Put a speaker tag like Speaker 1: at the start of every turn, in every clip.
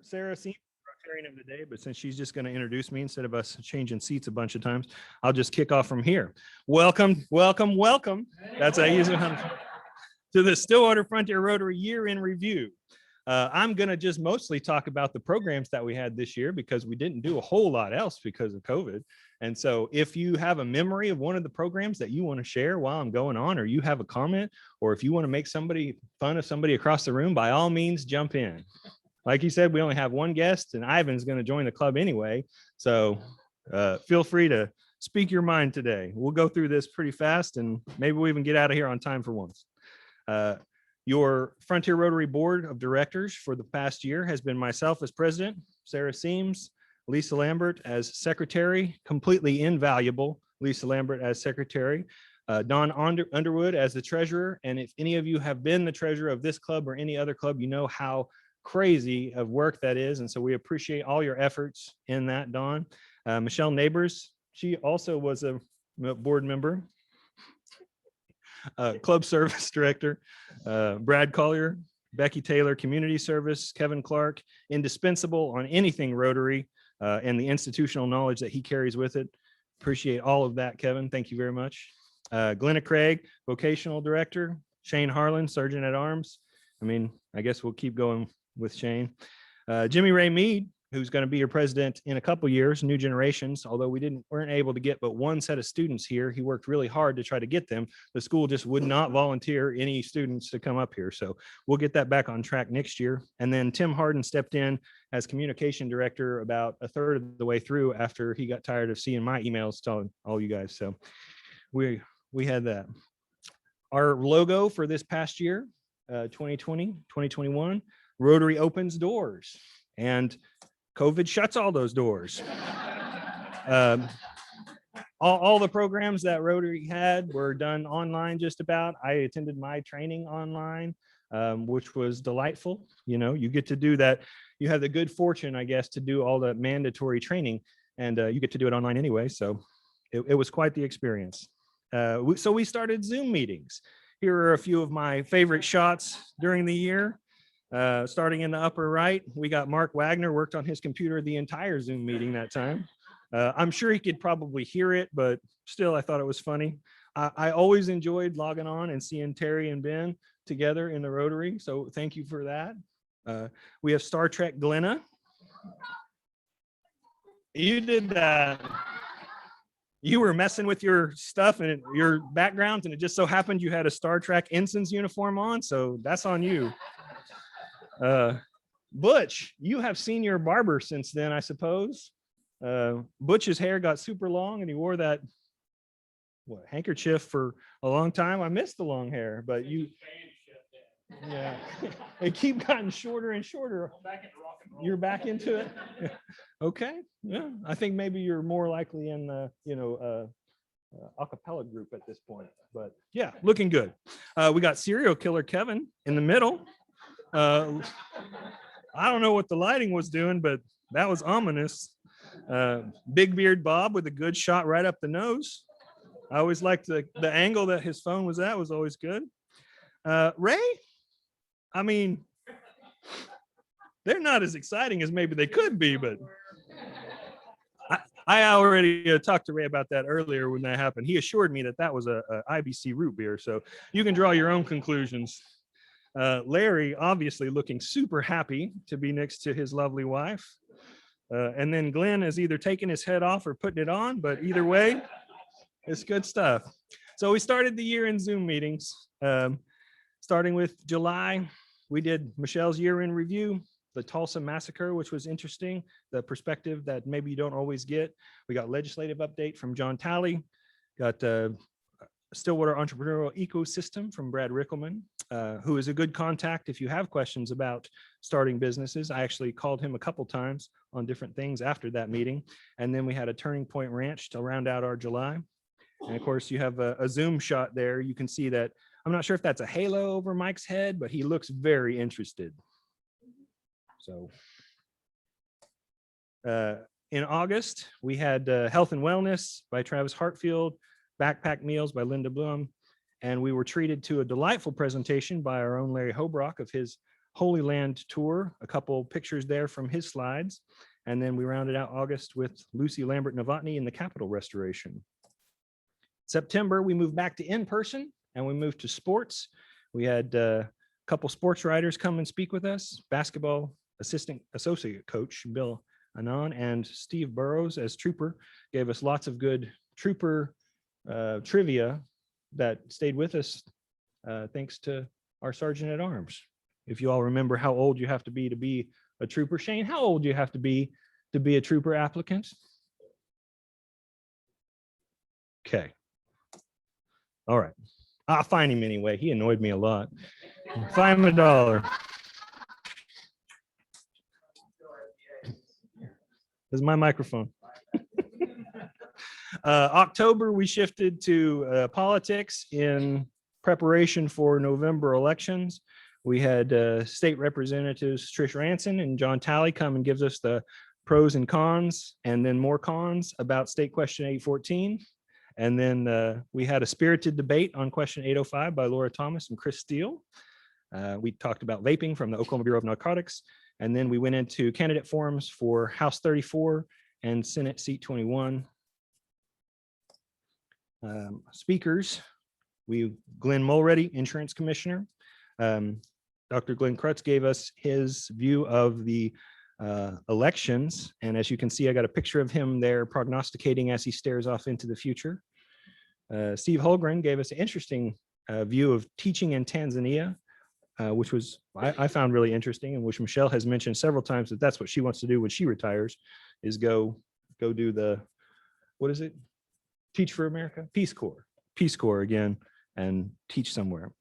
Speaker 1: Sarah seems Rotarian of the day, but since she's just going to introduce me instead of us changing seats a bunch of times, I'll just kick off from here. Welcome, welcome, welcome. That's how you use it to the Stillwater Frontier Rotary Year in Review. I'm going to just mostly talk about the programs that we had this year because we didn't do a whole lot else because of COVID. And so if you have a memory of one of the programs that you want to share while I'm going on, or you have a comment, or if you want to make fun of somebody across the room, by all means, jump in. Like you said, we only have one guest and Ivan's going to join the club anyway. So feel free to speak your mind today. We'll go through this pretty fast and maybe we'll even get out of here on time for once. Your Frontier Rotary Board of Directors for the past year has been myself as president, Sarah Seams, Lisa Lambert as secretary, completely invaluable, Lisa Lambert as secretary, Don Underwood as the treasurer. And if any of you have been the treasurer of this club or any other club, you know how crazy of work that is. And so we appreciate all your efforts in that, Don. Michelle Neighbors, she also was a board member. Club service director, Brad Collier, Becky Taylor, community service, Kevin Clark, indispensable on anything Rotary and the institutional knowledge that he carries with it. Appreciate all of that, Kevin. Thank you very much. Glenna Craig, vocational director, Shane Harlan, sergeant at arms. I mean, I guess we'll keep going with Shane. Jimmy Ray Mead, who's going to be your president in a couple years, New Generations. Although we weren't able to get but one set of students here. He worked really hard to try to get them. The school just would not volunteer any students to come up here. So we'll get that back on track next year. And then Tim Harden stepped in as communication director about a third of the way through after he got tired of seeing my emails telling all you guys. So we had that. Our logo for this past year, 2020, 2021, Rotary opens doors. And COVID shuts all those doors. All the programs that Rotary had were done online just about. I attended my training online, which was delightful. You know, you get to do that. You have the good fortune, I guess, to do all the mandatory training, and you get to do it online anyway. So it was quite the experience. So we started Zoom meetings. Here are a few of my favorite shots during the year. Starting in the upper right, we got Mark Wagner worked on his computer the entire Zoom meeting that time. I'm sure he could probably hear it, but still, I thought it was funny. I always enjoyed logging on and seeing Terry and Ben together in the Rotary, so thank you for that. We have Star Trek Glenna. You did that. You were messing with your stuff and your backgrounds, and it just so happened you had a Star Trek ensign's uniform on, so that's on you. Butch, you have seen your barber since then, I suppose. Butch's hair got super long and he wore that handkerchief for a long time. I missed the long hair, but yeah, it keep gotten shorter and shorter. You're back into it. Okay, yeah, I think maybe you're more likely in a cappella group at this point, but yeah, looking good. We got serial killer Kevin in the middle. I don't know what the lighting was doing, but that was ominous. Big beard Bob with a good shot right up the nose. I always liked the angle that his phone was at was always good. Ray, I mean, they're not as exciting as maybe they could be, but I already talked to Ray about that earlier when that happened. He assured me that was a IBC root beer, so you can draw your own conclusions. Larry obviously looking super happy to be next to his lovely wife. And then Glenn is either taking his head off or putting it on, but either way, it's good stuff. So we started the year in Zoom meetings. Starting with July, we did Michelle's year in review, the Tulsa massacre, which was interesting, the perspective that maybe you don't always get. We got legislative update from John Talley, got Stillwater Entrepreneurial Ecosystem from Brad Rickelman, who is a good contact if you have questions about starting businesses. I actually called him a couple times on different things after that meeting. And then we had a Turning Point Ranch to round out our July. And of course, you have a Zoom shot there. You can see that, I'm not sure if that's a halo over Mike's head, but he looks very interested. So in August, we had Health and Wellness by Travis Hartfield, Backpack Meals by Linda Blum, and we were treated to a delightful presentation by our own Larry Hobrock of his Holy Land tour, a couple pictures there from his slides. And then we rounded out August with Lucy Lambert Novotny in the Capitol restoration. September, we moved back to in-person and we moved to sports. We had a couple sports writers come and speak with us, basketball associate coach Bill Anon and Steve Burrows as trooper gave us lots of good trooper trivia that stayed with us thanks to our sergeant at arms. If you all remember how old you have to be a trooper. Shane, how old do you have to be a trooper applicant? Okay. All right. I'll find him anyway. He annoyed me a lot. Find him $1. This is my microphone. October, we shifted to politics in preparation for November elections. We had state representatives Trish Ranson and John Talley come and gives us the pros and cons, and then more cons about state question 814. And then we had a spirited debate on question 805 by Laura Thomas and Chris Steele. We talked about vaping from the Oklahoma Bureau of Narcotics. And then we went into candidate forums for House 34 and Senate seat 21. Speakers, Glenn Mulready, insurance commissioner. Dr. Glenn Krutz gave us his view of the elections. And as you can see, I got a picture of him there prognosticating as he stares off into the future. Steve Holgren gave us an interesting view of teaching in Tanzania, which was I found really interesting, and which Michelle has mentioned several times that that's what she wants to do when she retires, is go do the, what is it? Teach for America? Peace Corps again, and teach somewhere.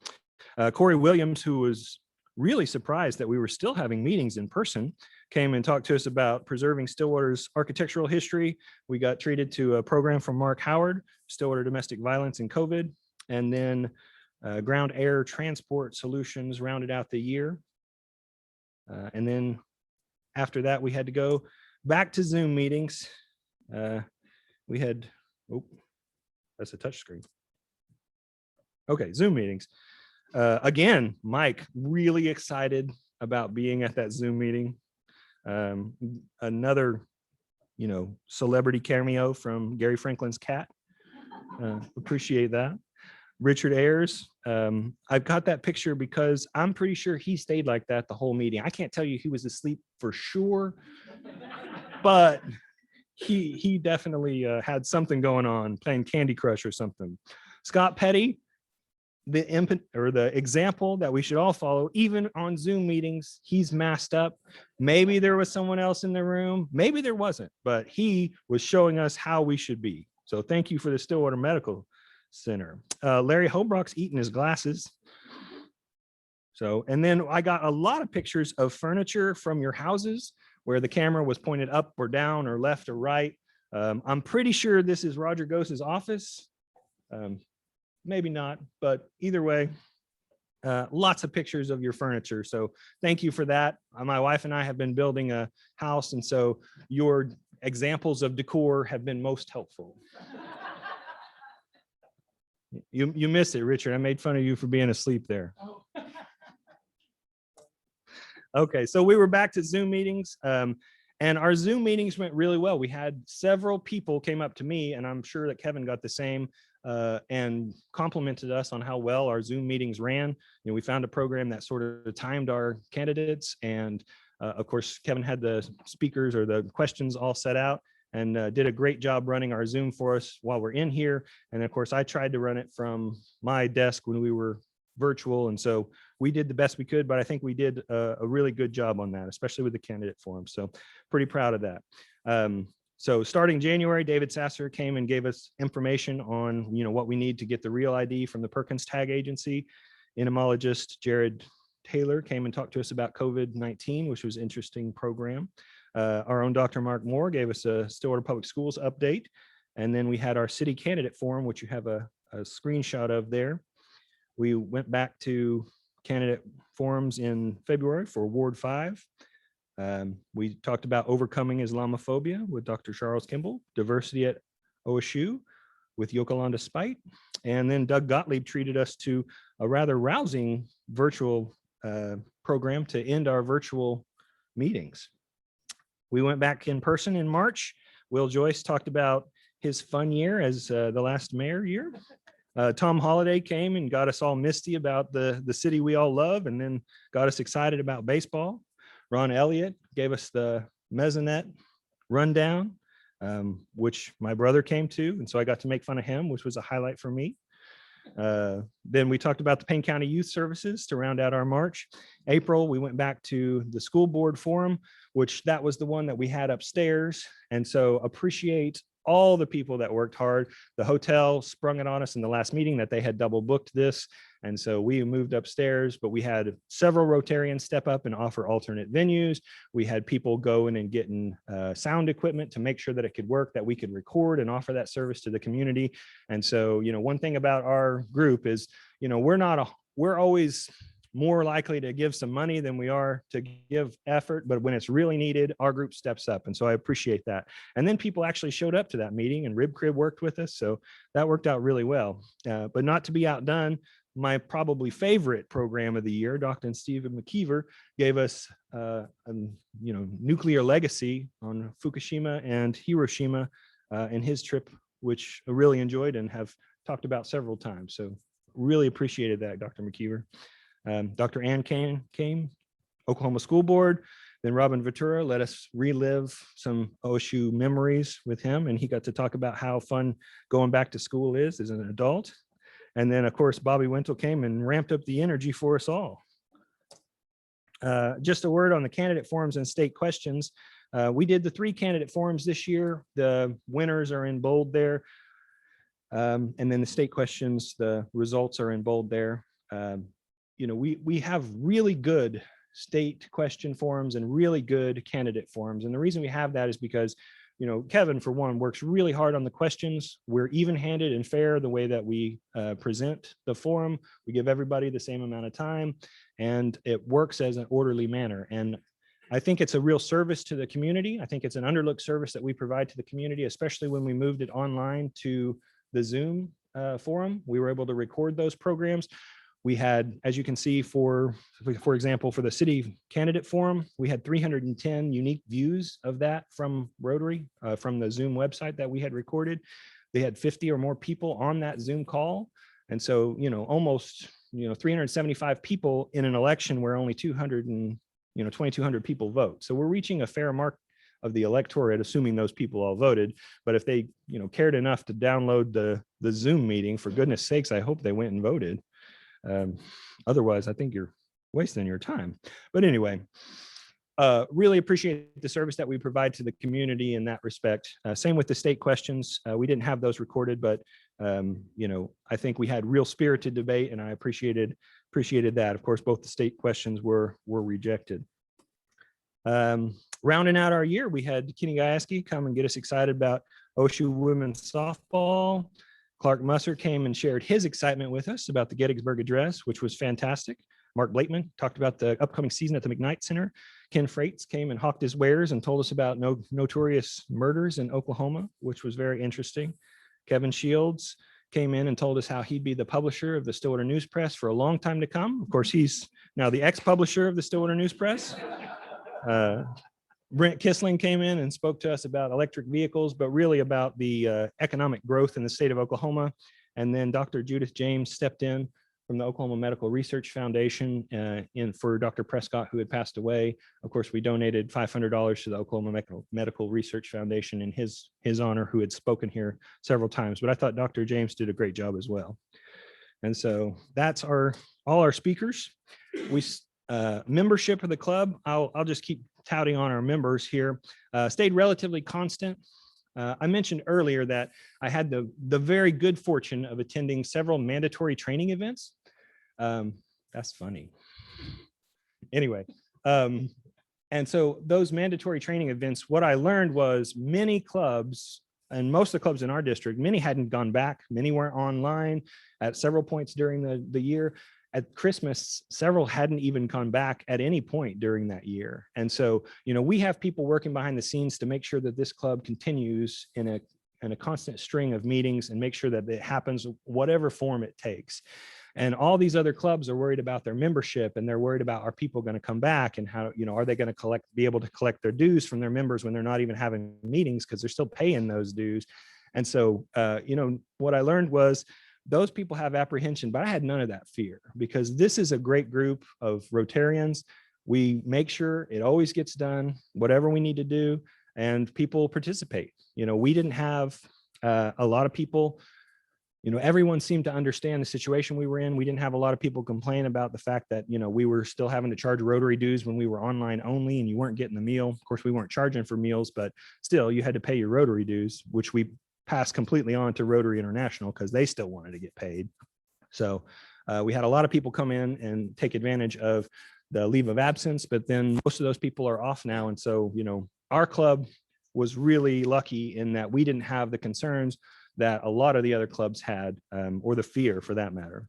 Speaker 1: Corey Williams, who was really surprised that we were still having meetings in person, came and talked to us about preserving Stillwater's architectural history. We got treated to a program from Mark Howard, Stillwater Domestic Violence and COVID, and then ground air transport solutions rounded out the year. And then after that, we had to go back to Zoom meetings. We had, oh, that's a touch screen. Okay, Zoom meetings. Again, Mike, really excited about being at that Zoom meeting. Another, celebrity cameo from Gary Franklin's cat. Appreciate that. Richard Ayers, I've got that picture because I'm pretty sure he stayed like that the whole meeting. I can't tell you he was asleep for sure, but he definitely had something going on, playing Candy Crush or something. Scott Petty, the example that we should all follow, even on Zoom meetings, he's masked up. Maybe there was someone else in the room, maybe there wasn't, but he was showing us how we should be. So thank you for the Stillwater Medical Center. Larry Hobrock's eating his glasses. So, and then I got a lot of pictures of furniture from your houses where the camera was pointed up or down or left or right. I'm pretty sure this is Roger Gose's office. Maybe not, but either way, lots of pictures of your furniture. So thank you for that. My wife and I have been building a house, and so your examples of decor have been most helpful. You missed it, Richard. I made fun of you for being asleep there. Okay, so we were back to Zoom meetings, and our Zoom meetings went really well. We had several people came up to me, and I'm sure that Kevin got the same, and complimented us on how well our Zoom meetings ran. We found a program that sort of timed our candidates, and of course, Kevin had the speakers or the questions all set out, and did a great job running our Zoom for us while we're in here. And of course, I tried to run it from my desk when we were virtual. And so we did the best we could, but I think we did a really good job on that, especially with the candidate forum. So pretty proud of that. So starting January, David Sasser came and gave us information on, what we need to get the real ID from the Perkins Tag Agency. Entomologist Jared Taylor came and talked to us about COVID-19, which was an interesting program. Our own Dr. Mark Moore gave us a Stillwater Public Schools update. And then we had our city candidate forum, which you have a screenshot of there. We went back to candidate forums in February for Ward 5. We talked about overcoming Islamophobia with Dr. Charles Kimball, diversity at OSU with Yokolanda Spite. And then Doug Gottlieb treated us to a rather rousing virtual program to end our virtual meetings. We went back in person in March. Will Joyce talked about his fun year as the last mayor year. Tom Holliday came and got us all misty about the city we all love, and then got us excited about baseball. Ron Elliott gave us the mezzanette rundown, which my brother came to, and so I got to make fun of him, which was a highlight for me. Then we talked about the Payne County Youth Services to round out our March. April, we went back to the school board forum, which that was the one that we had upstairs. And so appreciate all the people that worked hard. The hotel sprung it on us in the last meeting that they had double booked this. And so we moved upstairs, but we had several Rotarians step up and offer alternate venues. We had people go in and getting sound equipment to make sure that it could work, that we could record and offer that service to the community. And so, one thing about our group is, we're always more likely to give some money than we are to give effort, but when it's really needed, our group steps up. And so I appreciate that. And then people actually showed up to that meeting, and Rib Crib worked with us. So that worked out really well. But not to be outdone, my probably favorite program of the year, Dr. Stephen McKeever, gave us nuclear legacy on Fukushima and Hiroshima in his trip, which I really enjoyed and have talked about several times. So really appreciated that, Dr. McKeever. Dr. Ann came, Oklahoma School Board. Then Robin Ventura let us relive some OSU memories with him, and he got to talk about how fun going back to school is as an adult. And then, of course, Bobby Wintle came and ramped up the energy for us all. Just a word on the candidate forums and state questions. We did the 3 candidate forums this year. The winners are in bold there. And then the state questions, the results are in bold there. We have really good state question forums and really good candidate forums. And the reason we have that is because, Kevin, for one, works really hard on the questions. We're even-handed and fair the way that we present the forum. We give everybody the same amount of time, and it works as an orderly manner. And I think it's a real service to the community. I think it's an underlooked service that we provide to the community, especially when we moved it online to the Zoom forum. We were able to record those programs. We had, as you can see, for example, for the city candidate forum, we had 310 unique views of that from Rotary, from the Zoom website that we had recorded. They had 50 or more people on that Zoom call. And so, almost, 375 people in an election where only 2,200 people vote. So we're reaching a fair mark of the electorate, assuming those people all voted. But if they, cared enough to download the Zoom meeting, for goodness sakes, I hope they went and voted. Otherwise, I think you're wasting your time. But anyway, really appreciate the service that we provide to the community in that respect. Same with the state questions. We didn't have those recorded, but I think we had real spirited debate, and I appreciated that. Of course, both the state questions were rejected. Rounding out our year, we had Kenny Gajewski come and get us excited about OSU women's softball. Clark Musser came and shared his excitement with us about the Gettysburg Address, which was fantastic. Mark Blakeman talked about the upcoming season at the McKnight Center. Ken Freites came and hawked his wares and told us about notorious murders in Oklahoma, which was very interesting. Kevin Shields came in and told us how he'd be the publisher of the Stillwater News Press for a long time to come. Of course, he's now the ex-publisher of the Stillwater News Press. Brent Kissling came in and spoke to us about electric vehicles, but really about the economic growth in the state of Oklahoma. And then Dr. Judith James stepped in from the Oklahoma Medical Research Foundation for Dr. Prescott, who had passed away. Of course, we donated $500 to the Oklahoma Medical Research Foundation in his honor, who had spoken here several times. But I thought Dr. James did a great job as well. And so that's all our speakers. We membership of the club, I'll just keep touting on our members here, stayed relatively constant. I mentioned earlier that I had the very good fortune of attending several mandatory training events. That's funny. Anyway, and so those mandatory training events, what I learned was many clubs, and most of the clubs in our district, many hadn't gone back. Many weren't online at several points during the year. At Christmas, several hadn't even gone back at any point during that year. And so, we have people working behind the scenes to make sure that this club continues in a constant string of meetings and make sure that it happens whatever form it takes. And all these other clubs are worried about their membership, and they're worried about, are people going to come back, and how, are they going to be able to collect their dues from their members when they're not even having meetings, because they're still paying those dues. And so, what I learned was those people have apprehension, but I had none of that fear, because this is a great group of Rotarians. We make sure it always gets done, whatever we need to do, and people participate. We didn't have a lot of people. Everyone seemed to understand the situation we were in. We didn't have a lot of people complain about the fact that, we were still having to charge Rotary dues when we were online only and you weren't getting the meal. Of course, we weren't charging for meals, but still you had to pay your Rotary dues, which we passed completely on to Rotary International because they still wanted to get paid. So we had a lot of people come in and take advantage of the leave of absence, but then most of those people are off now. And so, our club was really lucky in that we didn't have the concerns that a lot of the other clubs had, or the fear for that matter.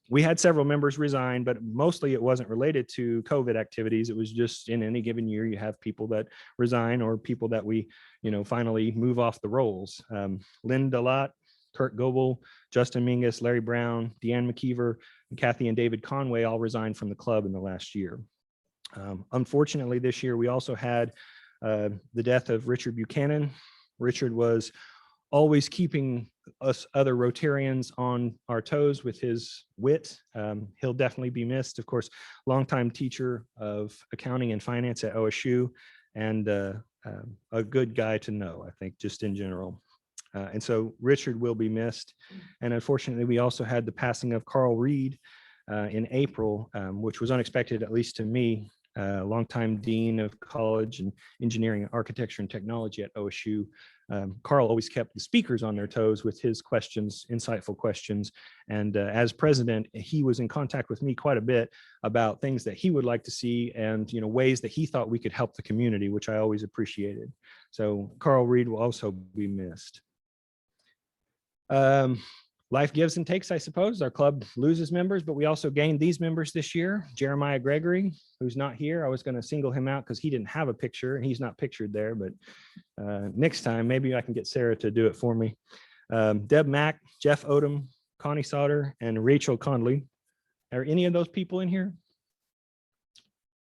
Speaker 1: We had several members resign, but mostly it wasn't related to COVID activities. It was just in any given year, you have people that resign or people that we, finally move off the rolls. Lynn Delott, Kurt Goebel, Justin Mingus, Larry Brown, Deanne McKeever, and Kathy and David Conway all resigned from the club in the last year. Unfortunately, this year we also had the death of Richard Buchanan. Richard was always keeping us other Rotarians on our toes with his wit. He'll definitely be missed. Of course, longtime teacher of accounting and finance at OSU, and a good guy to know, I think, just in general. And so Richard will be missed. And unfortunately, we also had the passing of Carl Reed in April, which was unexpected, at least to me. Longtime dean of college and engineering, architecture, and technology at OSU. Carl always kept the speakers on their toes with his questions, insightful questions. And as president, he was in contact with me quite a bit about things that he would like to see and, ways that he thought we could help the community, which I always appreciated. So Carl Reed will also be missed. Life gives and takes, I suppose. Our club loses members, but we also gained these members this year. Jeremiah Gregory, who's not here. I was going to single him out because he didn't have a picture and he's not pictured there, but next time, maybe I can get Sarah to do it for me. Deb Mack, Jeff Odom, Connie Sauter, and Rachel Conley. Are any of those people in here?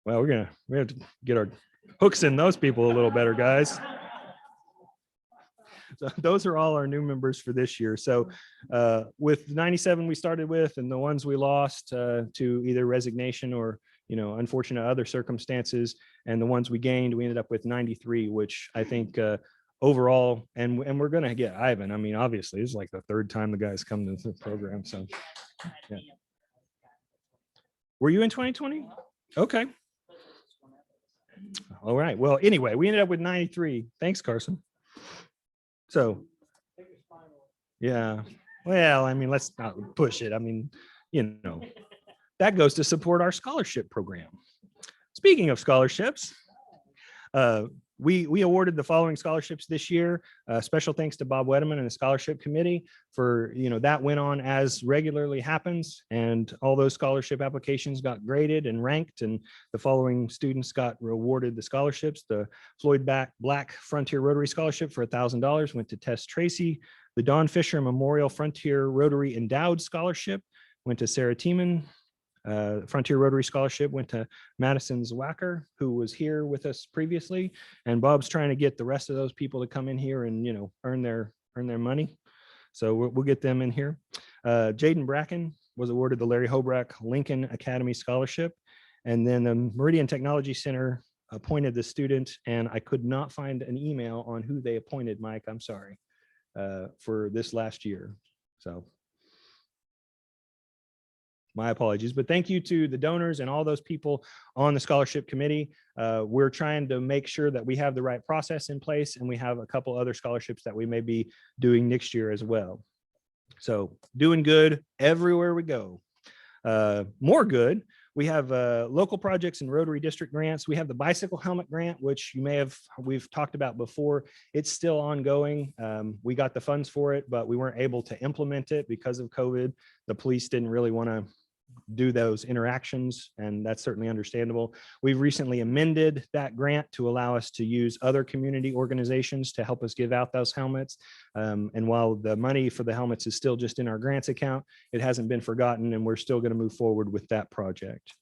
Speaker 1: Well, we have to get our hooks in those people a little better, guys. So those are all our new members for this year. So with 97 we started with, and the ones we lost to either resignation or, unfortunate other circumstances, and the ones we gained, we ended up with 93, which I think overall, and we're going to get Ivan. I mean, obviously, it's like the third time the guy's come to the program. So yeah. Were you in 2020? Okay. All right. Well, anyway, we ended up with 93. Thanks, Carson. So, yeah, well, I mean, let's not push it. I mean, that goes to support our scholarship program. Speaking of scholarships, we awarded the following scholarships this year. Special thanks to Bob Wedeman and the scholarship committee for, that went on as regularly happens, and all those scholarship applications got graded and ranked, and the following students got awarded the scholarships. The Floyd Black Frontier Rotary Scholarship for $1,000 went to Tess Tracy. The Don Fisher Memorial Frontier Rotary Endowed Scholarship went to Sarah Tiemann. Frontier Rotary Scholarship went to Madison Zwacker, who was here with us previously, and Bob's trying to get the rest of those people to come in here and earn their money. So we'll get them in here. Jaden Bracken was awarded the Larry Hobrack Lincoln Academy Scholarship, and then the Meridian Technology Center appointed the student, and I could not find an email on who they appointed, Mike. I'm sorry, for this last year. So my apologies, but thank you to the donors and all those people on the scholarship committee. We're trying to make sure that we have the right process in place, and we have a couple other scholarships that we may be doing next year as well. So doing good everywhere we go. More good. We have local projects and Rotary District grants. We have the bicycle helmet grant, which we've talked about before. It's still ongoing. We got the funds for it, but we weren't able to implement it because of COVID. The police didn't really want to do those interactions, and that's certainly understandable. We've recently amended that grant to allow us to use other community organizations to help us give out those helmets. And while the money for the helmets is still just in our grants account, it hasn't been forgotten, and we're still going to move forward with that project.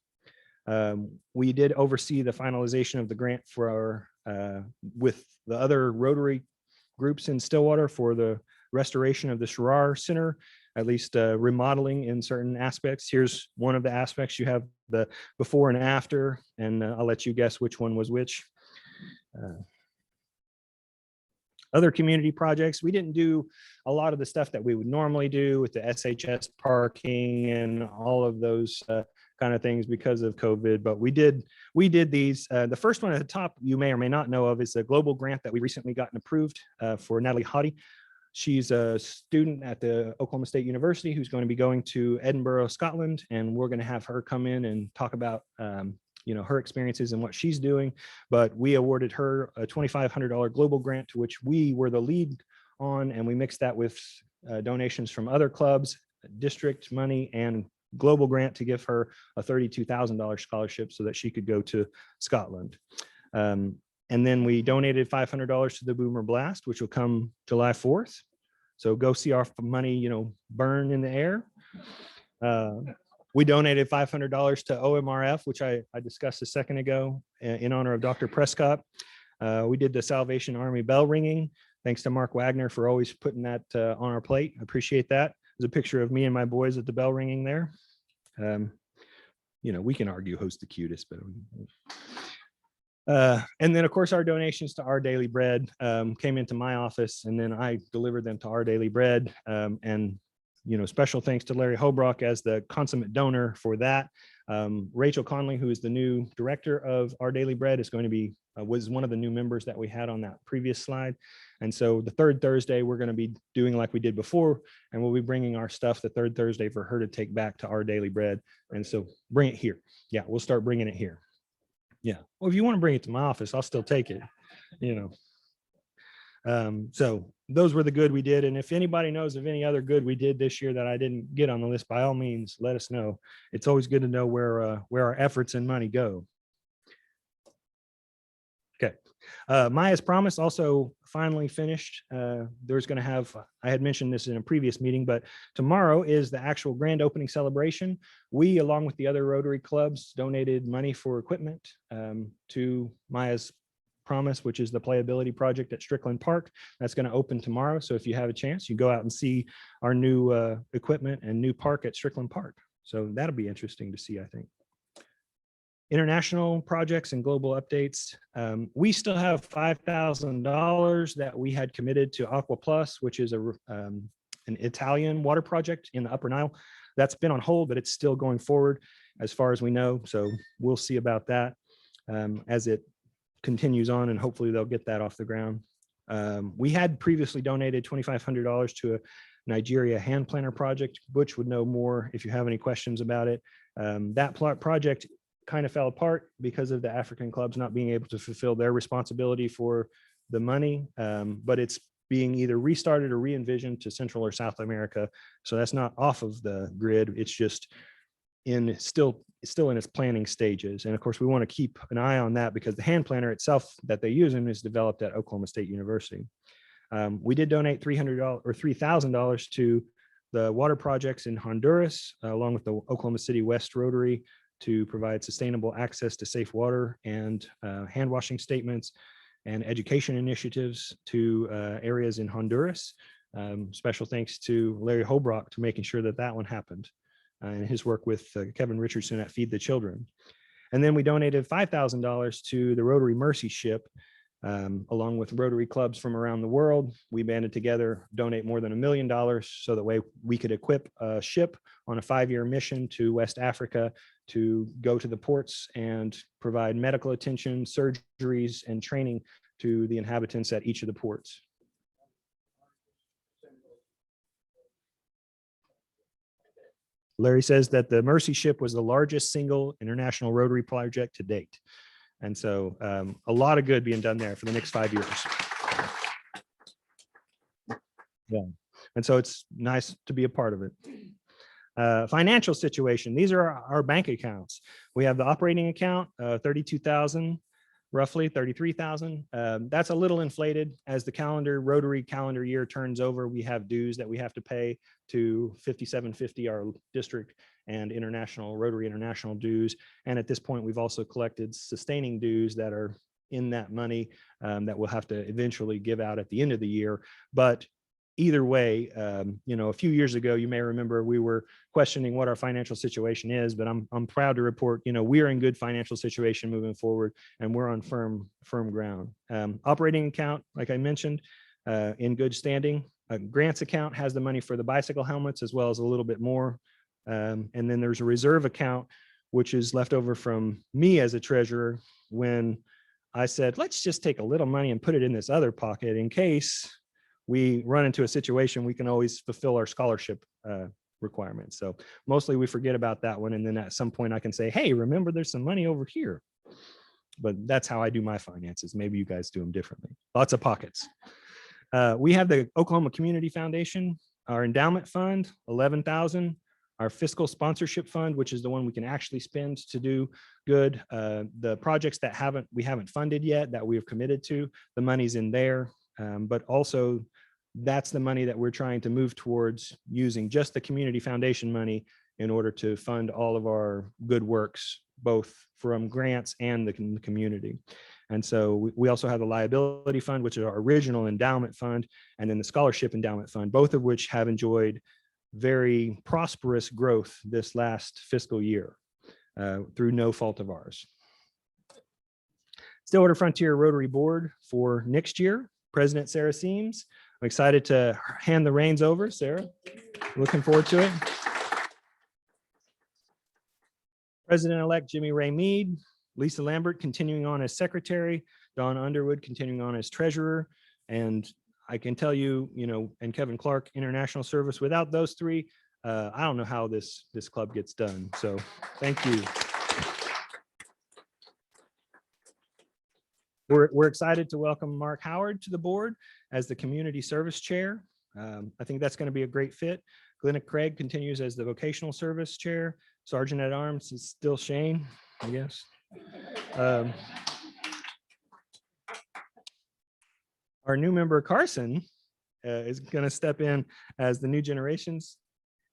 Speaker 1: We did oversee the finalization of the grant for our, with the other Rotary groups in Stillwater for the restoration of the Sherrar Center, at least remodeling in certain aspects. Here's one of the aspects. You have the before and after, and I'll let you guess which one was which. Other community projects, we didn't do a lot of the stuff that we would normally do with the SHS parking and all of those kind of things because of COVID, but we did these. The first one at the top you may or may not know of is a global grant that we recently gotten approved for Natalie Hottie. She's a student at the Oklahoma State University who's going to be going to Edinburgh, Scotland, and we're going to have her come in and talk about her experiences and what she's doing. But we awarded her a $2,500 global grant, to which we were the lead on, and we mixed that with donations from other clubs, district money, and global grant to give her a $32,000 scholarship so that she could go to Scotland. And then we donated $500 to the Boomer Blast, which will come July 4th. So go see our money, burn in the air. We donated $500 to OMRF, which I discussed a second ago, in honor of Dr. Prescott. We did the Salvation Army bell ringing. Thanks to Mark Wagner for always putting that on our plate. I appreciate that. There's a picture of me and my boys at the bell ringing there. We can argue who's the cutest, but and then of course our donations to Our Daily Bread came into my office, and then I delivered them to Our Daily Bread. And special thanks to Larry Hobrock as the consummate donor for that. Rachel Conley, who is the new director of Our Daily Bread, is going to be was one of the new members that we had on that previous slide. And so the third Thursday, we're going to be doing like we did before, and we'll be bringing our stuff the third Thursday for her to take back to Our Daily Bread. And so bring it here. Yeah, we'll start bringing it here. Yeah. Well, if you want to bring it to my office, I'll still take it, So those were the good we did. And if anybody knows of any other good we did this year that I didn't get on the list, by all means, let us know. It's always good to know where our efforts and money go. Okay. Maya's Promise also finally finished. There's going to have, I had mentioned this in a previous meeting, but tomorrow is the actual grand opening celebration. We, along with the other Rotary clubs, donated money for equipment to Maya's Promise, which is the Playability project at Strickland Park. That's going to open tomorrow. So if you have a chance, you go out and see our new equipment and new park at Strickland Park. So that'll be interesting to see, I think. International projects and global updates. We still have $5,000 that we had committed to Aqua Plus, which is an Italian water project in the Upper Nile. That's been on hold, but it's still going forward as far as we know. So we'll see about that as it continues on, and hopefully they'll get that off the ground. We had previously donated $2,500 to a Nigeria hand planter project. Butch would know more if you have any questions about it. That project kind of fell apart because of the African clubs not being able to fulfill their responsibility for the money, but it's being either restarted or re-envisioned to Central or South America. So that's not off of the grid. It's just still in its planning stages. And of course, we want to keep an eye on that because the hand planter itself that they use is developed at Oklahoma State University. We did donate $3,000 to the water projects in Honduras, along with the Oklahoma City West Rotary, to provide sustainable access to safe water and hand washing statements and education initiatives to areas in Honduras. Special thanks to Larry Hobrock to making sure that that one happened and his work with Kevin Richardson at Feed the Children. And then we donated $5,000 to the Rotary Mercy Ship, along with Rotary clubs from around the world. We banded together, donate more than $1 million so that way we could equip a ship on a 5-year mission to West Africa to go to the ports and provide medical attention, surgeries, and training to the inhabitants at each of the ports. Larry says that the Mercy Ship was the largest single international Rotary project to date. And so a lot of good being done there for the next 5 years. Yeah. And so it's nice to be a part of it. Financial situation. These are our bank accounts. We have the operating account, 32,000, roughly 33,000. That's a little inflated as the Rotary calendar year turns over. We have dues that we have to pay to 5750, our district and international Rotary international dues. And at this point, we've also collected sustaining dues that are in that money that we'll have to eventually give out at the end of the year. But either way, a few years ago, you may remember we were questioning what our financial situation is, but I'm proud to report, we are in good financial situation moving forward, and we're on firm ground. Operating account, like I mentioned, in good standing. Grants account has the money for the bicycle helmets as well as a little bit more. And then there's a reserve account, which is left over from me as a treasurer when I said, let's just take a little money and put it in this other pocket in case we run into a situation we can always fulfill our scholarship requirements. So mostly we forget about that one. And then at some point I can say, hey, remember there's some money over here. But that's how I do my finances. Maybe you guys do them differently. Lots of pockets. We have the Oklahoma Community Foundation, our endowment fund, 11,000. Our fiscal sponsorship fund, which is the one we can actually spend to do good. The projects that we haven't funded yet that we have committed to, the money's in there. But also that's the money that we're trying to move towards using just the community foundation money in order to fund all of our good works, both from grants and the community. And so we also have the liability fund, which is our original endowment fund, and then the scholarship endowment fund, both of which have enjoyed very prosperous growth this last fiscal year through no fault of ours. Stillwater Frontier Rotary Board for next year. President Sarah Seams. I'm excited to hand the reins over. Sarah, looking forward to it. President-elect Jimmy Ray Mead, Lisa Lambert continuing on as secretary, Dawn Underwood continuing on as treasurer, and I can tell you, and Kevin Clark, international service. Without those three, I don't know how this club gets done. So thank you. We're excited to welcome Mark Howard to the board as the community service chair. I think that's going to be a great fit. Glenna Craig continues as the vocational service chair. Sergeant at Arms is still Shane, I guess. Our new member Carson is going to step in as the new generations,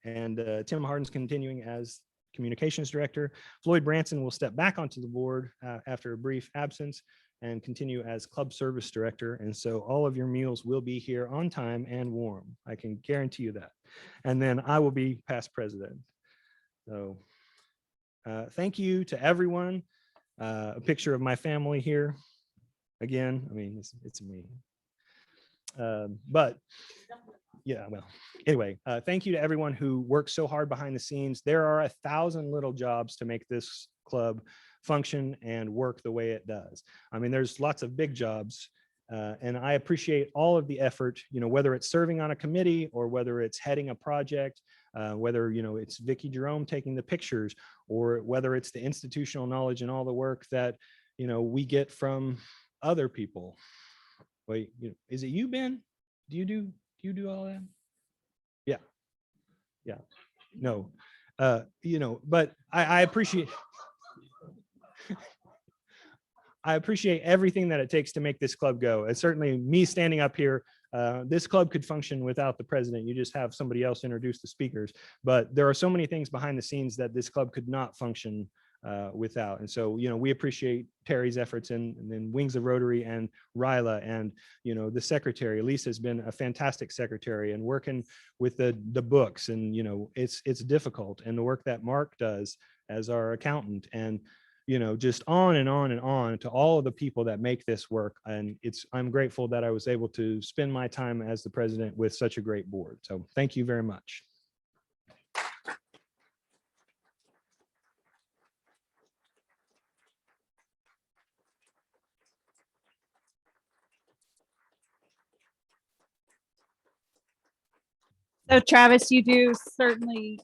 Speaker 1: and Tim Harden's continuing as communications director. Floyd Branson will step back onto the board after a brief absence and continue as club service director. And so all of your meals will be here on time and warm. I can guarantee you that. And then I will be past president. So thank you to everyone. A picture of my family here. Again, I mean, it's me. But yeah, well, anyway, thank you to everyone who works so hard behind the scenes. There are 1,000 little jobs to make this club function and work the way it does. I mean, there's lots of big jobs, and I appreciate all of the effort, whether it's serving on a committee or whether it's heading a project, whether, it's Vicki Jerome taking the pictures, or whether it's the institutional knowledge and all the work that, we get from other people. Wait, is it you, Ben? Do you do all that? Yeah. No, but I appreciate everything that it takes to make this club go. And certainly me standing up here, this club could function without the president. You just have somebody else introduce the speakers. But there are so many things behind the scenes that this club could not function without. And so, we appreciate Terry's efforts and then Wings of Rotary and Ryla and, the secretary. Lisa's been a fantastic secretary and working with the books, and, it's difficult. And the work that Mark does as our accountant, and, just on and on and on to all of the people that make this work. And I'm grateful that I was able to spend my time as the president with such a great board. So thank you very much.
Speaker 2: So Travis, you do certainly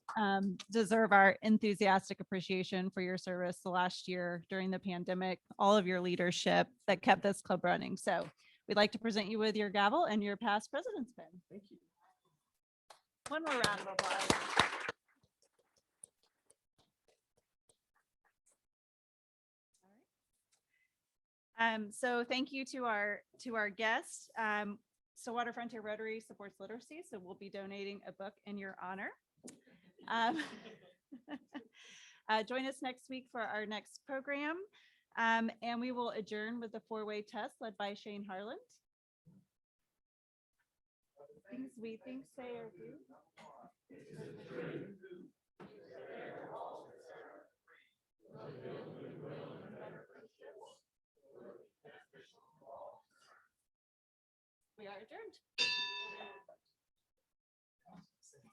Speaker 2: deserve our enthusiastic appreciation for your service the last year during the pandemic, all of your leadership that kept this club running. So we'd like to present you with your gavel and your past president's pin. Thank you. One more round of applause. So thank you to our guests. Stillwater Frontier Rotary supports literacy, so we'll be donating a book in your honor. Join us next week for our next program, and we will adjourn with the four-way test led by Shane Harland. Things we think, say, or do. We are adjourned.